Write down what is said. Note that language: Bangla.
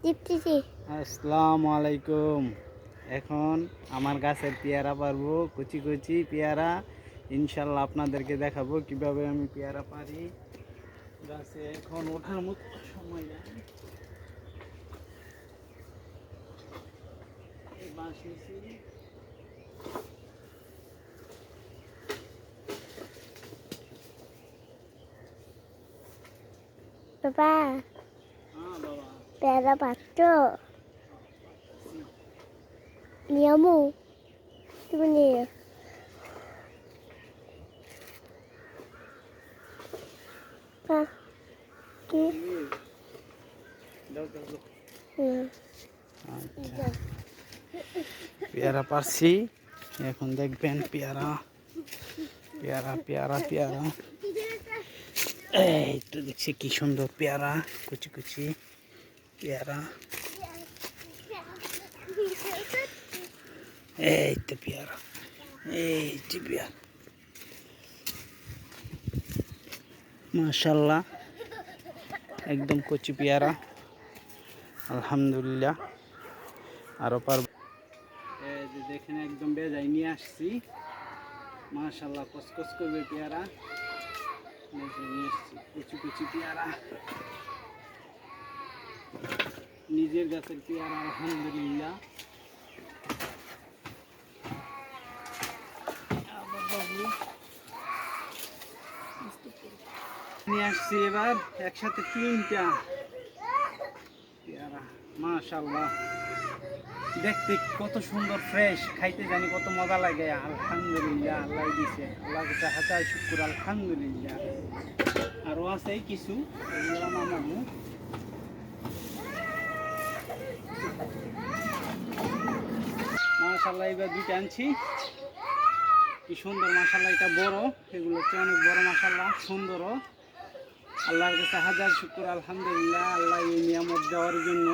আসসালামু আলাইকুম। এখন আমার গাছের পেয়ারা পারবো, কুচি কুচি পেয়ারা। ইনশাল্লাহ আপনাদেরকে দেখাবো কিভাবে আমি পেয়ারা পারি। গাছে এখন ওঠার মতো সময় নাই। বাঁশ নিছি। বাবা, হ্যাঁ বাবা, পেয়ারা পাচ্ছ? নিয়ামু, তুমি নিয়ে কি? আচ্ছা, পেয়ারা পারছি। এখন দেখবেন পেয়ারা পেয়ারা পেয়ারা পেয়ারা। এই তো দেখছি কি সুন্দর পেয়ারা, কুচি কুচি পেয়ারা। এই তো পেয়ারা, এই যে পেয়ারা, মাশাল্লাহ একদম কচি পেয়ারা। আলহামদুলিল্লাহ। আরো পারব। এই যে দেখেন একদম বেজায় নিয়ে আসছি। মাশাল্লাহ কচকচ করবে পেয়ারা। নিয়ে আসছি কচি কচি পেয়ারা, নিজের গাছের পেয়ারা। আলহামদুলিল্লাহ। নিয়ে আসছি এবার একসাথে 3টা পেয়ারা। মাশাআল্লাহ, দেখতে কত সুন্দর, ফ্রেশ, খাইতে জানি কত মজা লাগে। আলহামদুলিল্লাহ, আল্লাহ দিছে, আল্লাহ কাছে হাজার শুকর। আলহামদুলিল্লাহ। আরও আছে কিছু, এগুলো নামাবো। মাশাআল্লাহ, এবার 2টা আনছি। কি সুন্দর মাশাআল্লাহ, এটা বড়, এগুলো হচ্ছে অনেক বড়। মাশাআল্লাহ সুন্দরও। আল্লাহর কাছে হাজার শুকর। আলহামদুলিল্লাহ, আল্লাহ এই নিয়ামত দেওয়ার জন্য।